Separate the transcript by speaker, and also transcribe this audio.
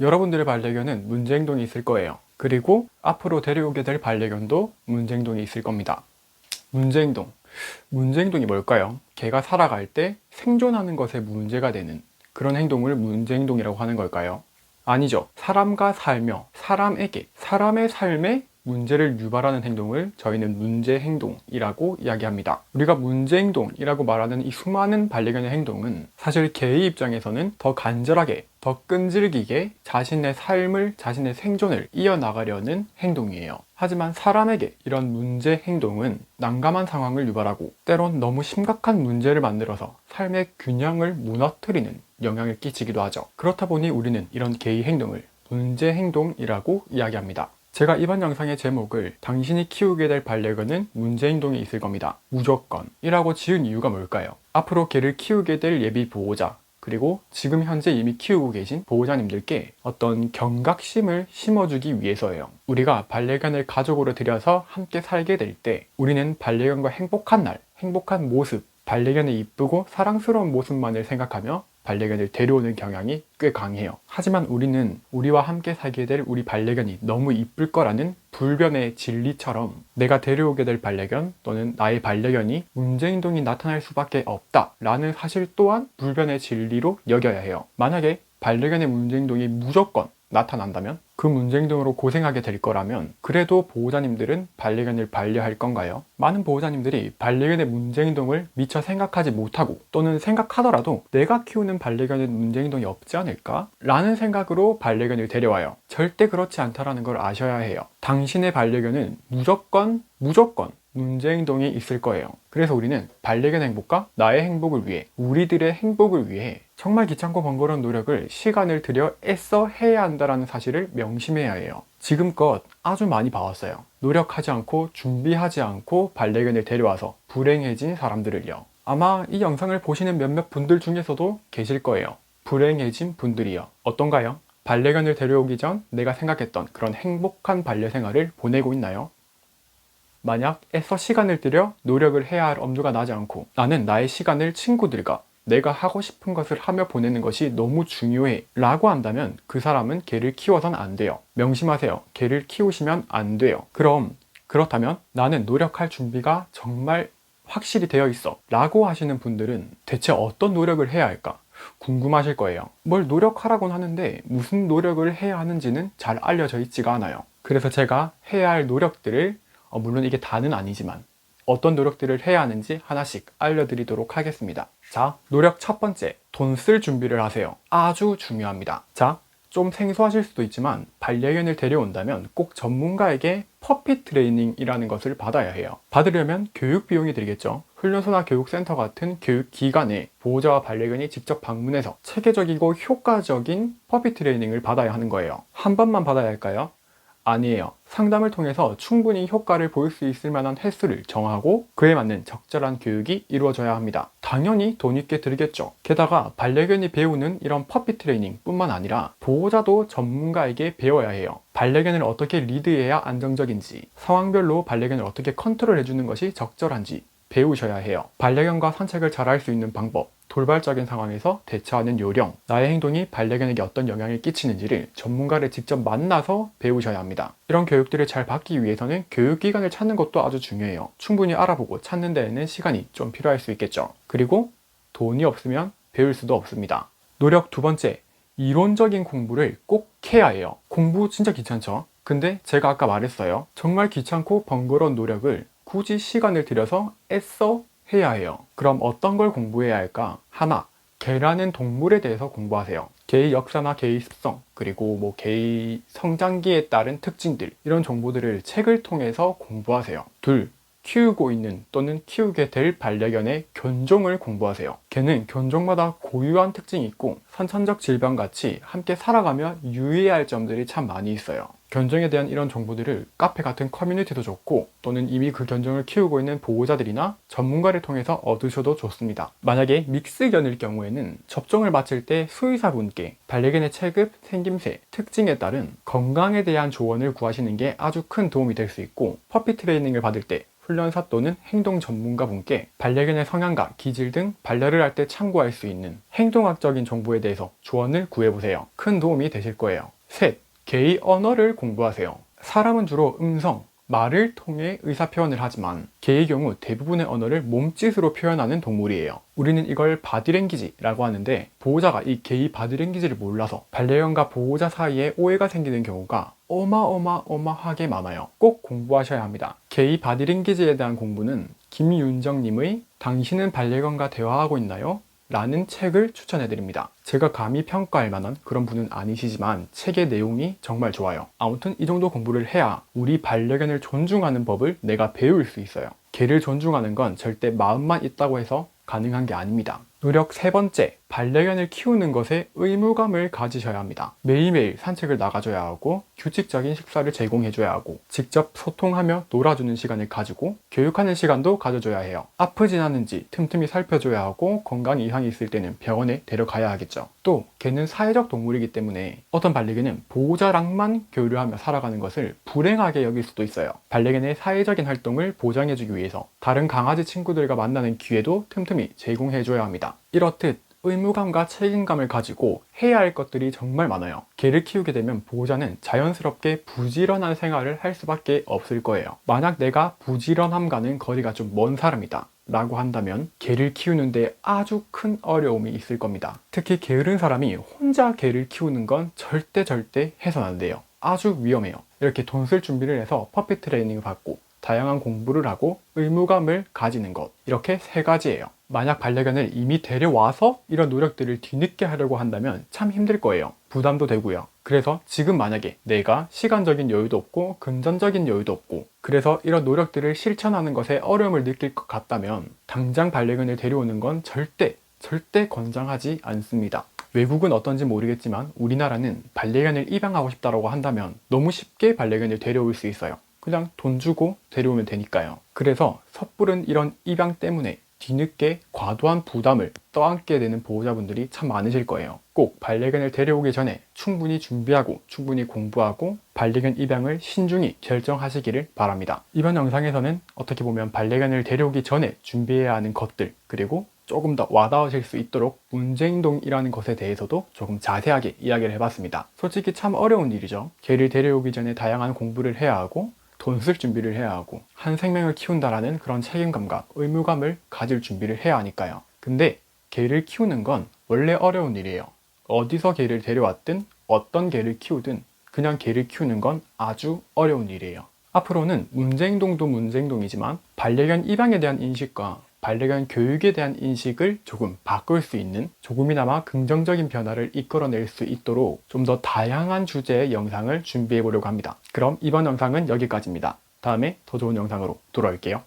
Speaker 1: 여러분들의 반려견은 문제행동이 있을 거예요. 그리고 앞으로 데려오게 될 반려견도 문제행동이 있을 겁니다. 문제행동. 문제행동이 뭘까요? 개가 살아갈 때 생존하는 것에 문제가 되는 그런 행동을 문제행동이라고 하는 걸까요? 아니죠. 사람과 살며 사람에게, 사람의 삶에 문제를 유발하는 행동을 저희는 문제행동이라고 이야기합니다. 우리가 문제행동이라고 말하는 이 수많은 반려견의 행동은 사실 개의 입장에서는 더 간절하게, 더 끈질기게 자신의 삶을, 자신의 생존을 이어나가려는 행동이에요. 하지만 사람에게 이런 문제 행동은 난감한 상황을 유발하고 때론 너무 심각한 문제를 만들어서 삶의 균형을 무너뜨리는 영향을 끼치기도 하죠. 그렇다 보니 우리는 이런 개의 행동을 문제 행동이라고 이야기합니다. 제가 이번 영상의 제목을 당신이 키우게 될 반려견은 문제 행동이 있을 겁니다. 무조건 이라고 지은 이유가 뭘까요? 앞으로 개를 키우게 될 예비 보호자, 그리고 지금 현재 이미 키우고 계신 보호자님들께 어떤 경각심을 심어주기 위해서예요. 우리가 반려견을 가족으로 들여서 함께 살게 될 때 우리는 반려견과 행복한 날, 행복한 모습, 반려견의 이쁘고 사랑스러운 모습만을 생각하며 반려견을 데려오는 경향이 꽤 강해요. 하지만 우리는 우리와 함께 살게 될 우리 반려견이 너무 이쁠 거라는 불변의 진리처럼 내가 데려오게 될 반려견 또는 나의 반려견이 문제행동이 나타날 수밖에 없다라는 사실 또한 불변의 진리로 여겨야 해요. 만약에 반려견의 문제행동이 무조건 나타난다면 그 문제행동으로 고생하게 될 거라면 그래도 보호자님들은 반려견을 반려할 건가요? 많은 보호자님들이 반려견의 문제행동을 미처 생각하지 못하고 또는 생각하더라도 내가 키우는 반려견은 문제행동이 없지 않을까? 라는 생각으로 반려견을 데려와요. 절대 그렇지 않다는 걸 아셔야 해요. 당신의 반려견은 무조건 문제행동이 있을 거예요. 그래서 우리는 반려견 행복과 나의 행복을 위해, 우리들의 행복을 위해 정말 귀찮고 번거로운 노력을 시간을 들여 애써 해야 한다는 사실을 명심해야 해요. 지금껏 아주 많이 봐왔어요. 노력하지 않고 준비하지 않고 반려견을 데려와서 불행해진 사람들을요. 아마 이 영상을 보시는 몇몇 분들 중에서도 계실 거예요. 불행해진 분들이요. 어떤가요? 반려견을 데려오기 전 내가 생각했던 그런 행복한 반려 생활을 보내고 있나요? 만약 애써 시간을 들여 노력을 해야 할 엄두가 나지 않고 나는 나의 시간을 친구들과 내가 하고 싶은 것을 하며 보내는 것이 너무 중요해 라고 한다면 그 사람은 개를 키워서는 안 돼요. 명심하세요. 개를 키우시면 안 돼요. 그렇다면 나는 노력할 준비가 정말 확실히 되어 있어 라고 하시는 분들은 대체 어떤 노력을 해야 할까? 궁금하실 거예요. 뭘 노력하라고는 하는데 무슨 노력을 해야 하는지는 잘 알려져 있지가 않아요. 그래서 제가 해야 할 노력들을 물론 이게 다는 아니지만 어떤 노력들을 해야 하는지 하나씩 알려드리도록 하겠습니다. 자, 노력 첫 번째, 돈 쓸 준비를 하세요. 아주 중요합니다. 자, 좀 생소하실 수도 있지만 반려견을 데려온다면 꼭 전문가에게 퍼피 트레이닝이라는 것을 받아야 해요. 받으려면 교육 비용이 들겠죠. 훈련소나 교육센터 같은 교육기관에 보호자와 반려견이 직접 방문해서 체계적이고 효과적인 퍼피 트레이닝을 받아야 하는 거예요. 한 번만 받아야 할까요? 아니에요. 상담을 통해서 충분히 효과를 볼 수 있을 만한 횟수를 정하고 그에 맞는 적절한 교육이 이루어져야 합니다. 당연히 돈 있게 들겠죠. 게다가 반려견이 배우는 이런 퍼피 트레이닝 뿐만 아니라 보호자도 전문가에게 배워야 해요. 반려견을 어떻게 리드해야 안정적인지, 상황별로 반려견을 어떻게 컨트롤해주는 것이 적절한지 배우셔야 해요. 반려견과 산책을 잘 할 수 있는 방법, 돌발적인 상황에서 대처하는 요령, 나의 행동이 반려견에게 어떤 영향을 끼치는지를 전문가를 직접 만나서 배우셔야 합니다. 이런 교육들을 잘 받기 위해서는 교육기관을 찾는 것도 아주 중요해요. 충분히 알아보고 찾는 데에는 시간이 좀 필요할 수 있겠죠. 그리고 돈이 없으면 배울 수도 없습니다. 노력 두 번째, 이론적인 공부를 꼭 해야 해요. 공부 진짜 귀찮죠? 근데 제가 아까 말했어요. 정말 귀찮고 번거로운 노력을 굳이 시간을 들여서 애써 해야 해요. 그럼 어떤 걸 공부해야 할까? 하나, 개라는 동물에 대해서 공부하세요. 개의 역사나 개의 습성, 그리고 개의 성장기에 따른 특징들, 이런 정보들을 책을 통해서 공부하세요. 둘, 키우고 있는 또는 키우게 될 반려견의 견종을 공부하세요. 개는 견종마다 고유한 특징이 있고 선천적 질병같이 함께 살아가며 유의해야 할 점들이 참 많이 있어요. 견종에 대한 이런 정보들을 카페 같은 커뮤니티도 좋고 또는 이미 그 견종을 키우고 있는 보호자들이나 전문가를 통해서 얻으셔도 좋습니다. 만약에 믹스견일 경우에는 접종을 마칠 때 수의사분께 반려견의 체급, 생김새, 특징에 따른 건강에 대한 조언을 구하시는 게 아주 큰 도움이 될 수 있고 퍼피 트레이닝을 받을 때 훈련사 또는 행동 전문가 분께 반려견의 성향과 기질 등 반려를 할 때 참고할 수 있는 행동학적인 정보에 대해서 조언을 구해보세요. 큰 도움이 되실 거예요. 셋, 개의 언어를 공부하세요. 사람은 주로 음성, 말을 통해 의사표현을 하지만 개의 경우 대부분의 언어를 몸짓으로 표현하는 동물이에요. 우리는 이걸 바디랭귀지라고 하는데 보호자가 이 개의 바디랭귀지를 몰라서 반려견과 보호자 사이에 오해가 생기는 경우가 어마어마하게 많아요. 꼭 공부하셔야 합니다. 개의 바디랭귀지에 대한 공부는 김윤정님의 당신은 반려견과 대화하고 있나요? 라는 책을 추천해드립니다. 제가 감히 평가할 만한 그런 분은 아니시지만 책의 내용이 정말 좋아요. 아무튼 이 정도 공부를 해야 우리 반려견을 존중하는 법을 내가 배울 수 있어요. 개를 존중하는 건 절대 마음만 있다고 해서 가능한 게 아닙니다. 노력 세 번째, 반려견을 키우는 것에 의무감을 가지셔야 합니다. 매일매일 산책을 나가줘야 하고 규칙적인 식사를 제공해줘야 하고 직접 소통하며 놀아주는 시간을 가지고 교육하는 시간도 가져줘야 해요. 아프진 않은지 틈틈이 살펴줘야 하고 건강 이상이 있을 때는 병원에 데려가야 하겠죠. 또 개는 사회적 동물이기 때문에 어떤 반려견은 보호자랑만 교류하며 살아가는 것을 불행하게 여길 수도 있어요. 반려견의 사회적인 활동을 보장해주기 위해서 다른 강아지 친구들과 만나는 기회도 틈틈이 제공해줘야 합니다. 이렇듯 의무감과 책임감을 가지고 해야 할 것들이 정말 많아요. 개를 키우게 되면 보호자는 자연스럽게 부지런한 생활을 할 수밖에 없을 거예요. 만약 내가 부지런함과는 거리가 좀 먼 사람이다 라고 한다면 개를 키우는데 아주 큰 어려움이 있을 겁니다. 특히 게으른 사람이 혼자 개를 키우는 건 절대 해서는 안 돼요. 아주 위험해요. 이렇게 돈 쓸 준비를 해서 퍼피 트레이닝을 받고 다양한 공부를 하고 의무감을 가지는 것, 이렇게 세 가지예요. 만약 반려견을 이미 데려와서 이런 노력들을 뒤늦게 하려고 한다면 참 힘들 거예요. 부담도 되고요. 그래서 지금 만약에 내가 시간적인 여유도 없고 금전적인 여유도 없고 그래서 이런 노력들을 실천하는 것에 어려움을 느낄 것 같다면 당장 반려견을 데려오는 건 절대 권장하지 않습니다. 외국은 어떤지 모르겠지만 우리나라는 반려견을 입양하고 싶다고 한다면 너무 쉽게 반려견을 데려올 수 있어요. 그냥 돈 주고 데려오면 되니까요. 그래서 섣부른 이런 입양 때문에 뒤늦게 과도한 부담을 떠안게 되는 보호자분들이 참 많으실 거예요. 꼭 반려견을 데려오기 전에 충분히 준비하고 충분히 공부하고 반려견 입양을 신중히 결정하시기를 바랍니다. 이번 영상에서는 어떻게 보면 반려견을 데려오기 전에 준비해야 하는 것들, 그리고 조금 더 와닿으실 수 있도록 문제행동이라는 것에 대해서도 조금 자세하게 이야기를 해봤습니다. 솔직히 참 어려운 일이죠. 개를 데려오기 전에 다양한 공부를 해야 하고 돈 쓸 준비를 해야 하고 한 생명을 키운다라는 그런 책임감과 의무감을 가질 준비를 해야 하니까요. 근데 개를 키우는 건 원래 어려운 일이에요. 어디서 개를 데려왔든 어떤 개를 키우든 그냥 개를 키우는 건 아주 어려운 일이에요. 앞으로는 문제행동도 문제행동이지만 반려견 입양에 대한 인식과 반려견 교육에 대한 인식을 조금 바꿀 수 있는 조금이나마 긍정적인 변화를 이끌어낼 수 있도록 좀 더 다양한 주제의 영상을 준비해 보려고 합니다. 그럼 이번 영상은 여기까지입니다. 다음에 더 좋은 영상으로 돌아올게요.